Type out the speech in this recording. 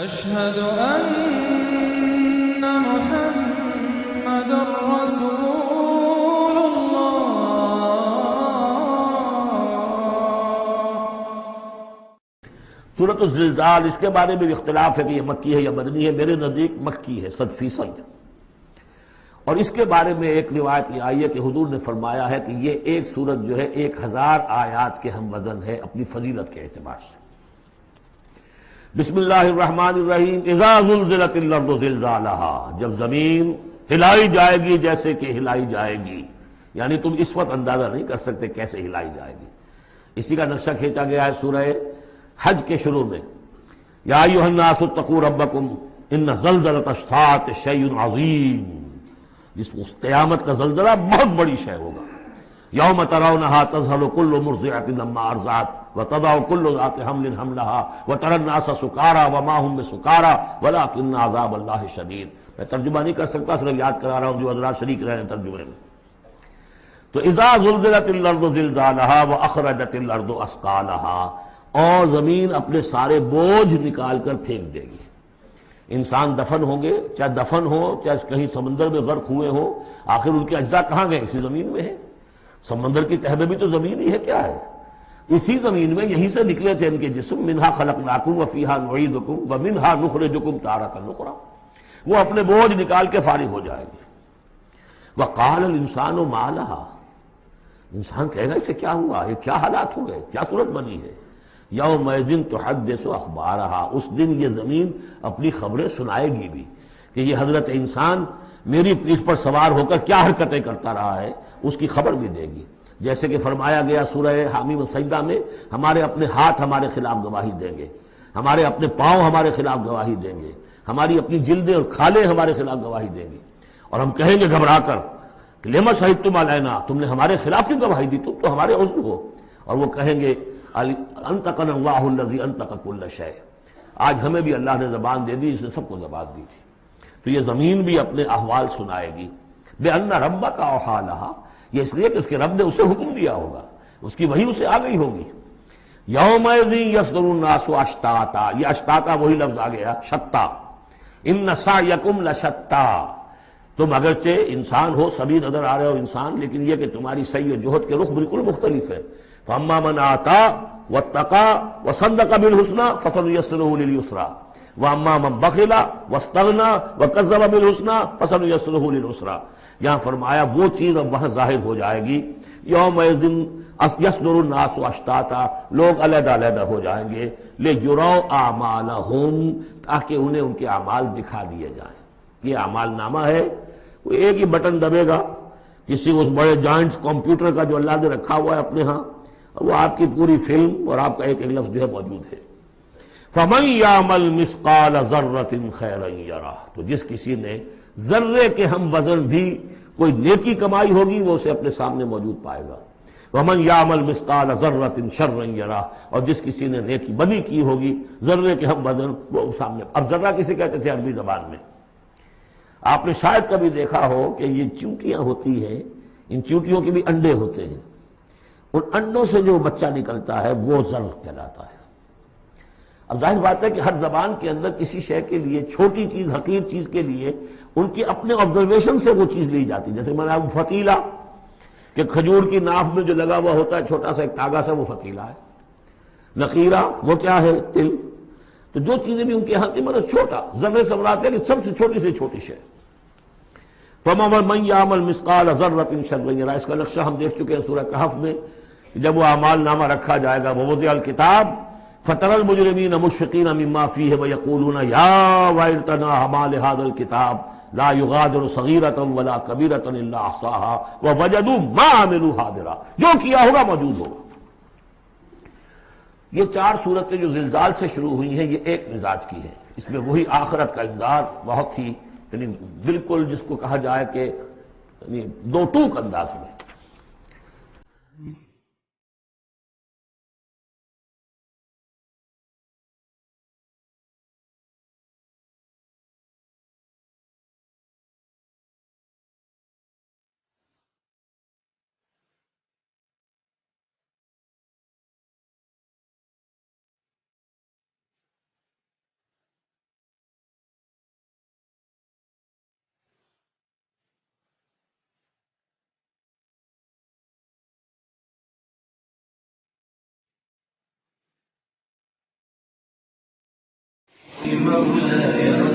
أشهد أن محمد رسول الله۔ سورۃ الزلزال، اس کے بارے میں بھی اختلاف ہے کہ یہ مکی ہے یا مدنی ہے۔ میرے نزدیک مکی ہے 100%۔ اور اس کے بارے میں ایک روایت یہ آئی ہے کہ حضور نے فرمایا ہے کہ یہ ایک سورت جو ہے 1000 آیات کے ہم وزن ہے اپنی فضیلت کے اعتبار سے۔ بسم اللہ الرحمن الرحیم۔ اذا زلزلت الارض زلزالہا، جب زمین ہلائی جائے گی جیسے کہ ہلائی جائے گی، یعنی تم اس وقت اندازہ نہیں کر سکتے کیسے ہلائی جائے گی۔ اسی کا نقشہ کھینچا گیا ہے سورہ حج کے شروع میں، یا ایھا الناس اتقوا ربکم ان زلزلۃ الساعۃ شیء عظیم، جس قیامت کا زلزلہ بہت بڑی شے ہوگا۔ یوم ترونھا تذہل کل مرضعۃ عما ارضعت وتضع کل ذات حمل حملھا وتری الناس سکارى وما هم بسکارى ولکن عذاب اللہ شدید۔ میں ترجمہ نہیں کر سکتا، صرف یاد کرا رہا ہوں جو حضرات شریک رہے ہیں ترجمے میں۔ تو اذا زلزلت الارض زلزالھا واخرجت الارض اثقالھا، اور زمین اپنے سارے بوجھ نکال کر پھینک دے گی۔ انسان دفن ہوں گے، چاہے دفن ہو چاہے کہیں سمندر میں غرق ہوئے ہوں، آخر ان کے اجزاء کہاں گئے؟ اسی زمین میں ہے۔ سمندر کی تہ میں بھی تو زمین ہی ہے، کیا ہے؟ اسی زمین میں، یہیں سے نکلے تھے ان کے جسم۔ منہا خلقناکم وفیہا نعیدکم ومنہا نخرجکم تارۃ اخری، وہ اپنے بوجھ نکال کے فارغ ہو جائے گی۔ وقال الانسان ما لہا، انسان کہے گا اسے کیا ہوا، یہ کیا حالات ہو گئے، کیا صورت بنی ہے؟ یومئذ تحدث اخبارہا، اس دن یہ زمین اپنی خبریں سنائے گی بھی کہ یہ حضرت انسان میری پیٹھ پر سوار ہو کر کیا حرکتیں کرتا رہا ہے، اس کی خبر بھی دے گی۔ جیسے کہ فرمایا گیا سورہ حامیم والسجدہ میں، ہمارے اپنے ہاتھ ہمارے خلاف گواہی دیں گے، ہمارے اپنے پاؤں ہمارے خلاف گواہی دیں گے، ہماری اپنی جلدیں اور کھالیں ہمارے خلاف گواہی دیں گی، اور ہم کہیں گے گھبرا کر کہ لما شہدتم علینا، تم نے ہمارے خلاف کیوں گواہی دی، تم تو ہمارے عضو ہو۔ اور وہ کہیں گے انطقنا اللہ الذی انطق کل شیء، آج ہمیں بھی اللہ نے زبان دے دی، اس نے سب کو زبان دی تھی۔ تو یہ زمین بھی اپنے احوال سنائے گی۔ بِأَنَّ رَبَّكَ أَوْحَىٰ لَهَا، یہ اس لیے کہ اس کے رب نے اسے حکم دیا ہوگا، اس کی وحی اسے آ گئی ہوگی۔ یومئذ یصدر الناس اشتاتا، یہ اشتاتا وہی لفظ آ گیا، شتا۔ ان سعیکم لشتا، تم اگرچہ انسان ہو، سبھی نظر آ رہے ہو انسان، لیکن یہ کہ تمہاری سعی و جہد کے رخ بالکل مختلف ہے۔ فاما من آتا واتقى وصدق بالحسنى فسنيسره لليسرى واما من بخل واستغنى وكذب بالحسنى فسنيسره للعسرى۔ یہاں فرمایا وہ چیز اب وہاں ظاہر ہو جائے گی، یومئذ یصدر الناس اشتاتا، لوگ علیحدہ علیحدہ ہو جائیں گے، لیروا اعمالهم، تاکہ انہیں ان کے اعمال دکھا دیے جائیں۔ یہ اعمال نامہ ہے، کوئی ایک ہی بٹن دبے گا کسی اس بڑے جائنٹ کمپیوٹر کا جو اللہ نے رکھا ہوا ہے اپنے ہاں، وہ آپ کی پوری فلم اور آپ کا ایک ایک لفظ جو ہے موجود ہے۔ فَمَن يَعْمَلْ مِثْقَالَ ذَرَّةٍ خَيْرًا يَرَهُ، تو جس کسی نے ذرے کے ہم وزن بھی کوئی نیکی کمائی ہوگی وہ اسے اپنے سامنے موجود پائے گا۔ وَمَن يَعْمَلْ مِثْقَالَ ذَرَّةٍ شَرًّا يَرَهُ، اور جس کسی نے نیکی بدی کی ہوگی ذرے کے ہم وزن وہ سامنے۔ اب ذرہ کسے کہتے تھے عربی زبان میں؟ آپ نے شاید کبھی دیکھا ہو کہ یہ چیونٹیاں ہوتی ہیں، ان چیونٹیوں کے بھی انڈے ہوتے ہیں، ان انڈوں سے جو بچہ نکلتا ہے وہ ذر کہلاتا ہے۔ اب ظاہر بات ہے کہ ہر زبان کے اندر کسی شے کے لیے، چھوٹی چیز، حقیر چیز کے لیے ان کی اپنے آبزرویشن سے وہ چیز لی جاتی ہے۔ جیسے میں نے آپ فتیلہ، کہ کھجور کی ناف میں جو لگا ہوا ہوتا ہے چھوٹا سا ایک تاگا سا، وہ فتیلہ ہے۔ نقیرہ وہ کیا ہے؟ تل۔ تو جو چیزیں بھی ان کے ہاں کی مطلب چھوٹا، ذرے سے مراد ہے کہ سب سے چھوٹی شے۔ فَمَن يَعْمَلْ مِثْقَالَ ذَرَّةٍ شَرًّا يَرَهُ، اس کا نقشہ ہم دیکھ چکے ہیں سورہ کہف میں، جب وہ اعمال نامہ رکھا جائے گا، وَوُضِعَ الْكِتَابُ فَتَرَى الْمُجْرِمِينَ مُشْفِقِينَ مِمَّا فِيهِ وَيَقُولُونَ يَا وَيْلَتَنَا مَا لِهَذَا الْكِتَابِ لَا يُغَادِرُ صَغِيرَةً وَلَا كَبِيرَةً إِلَّا أَحْصَاهَا وَوَجَدُوا مَا عَمِلُوا حَاضِرًا، جو کیا ہوگا موجود ہوگا۔ یہ 4 صورتیں جو زلزال سے شروع ہوئی ہیں، یہ ایک مزاج کی ہیں، اس میں وہی آخرت کا انذار بہت ہی، یعنی بالکل جس کو کہا جائے کہ دو ٹوک انداز میں۔ مولاي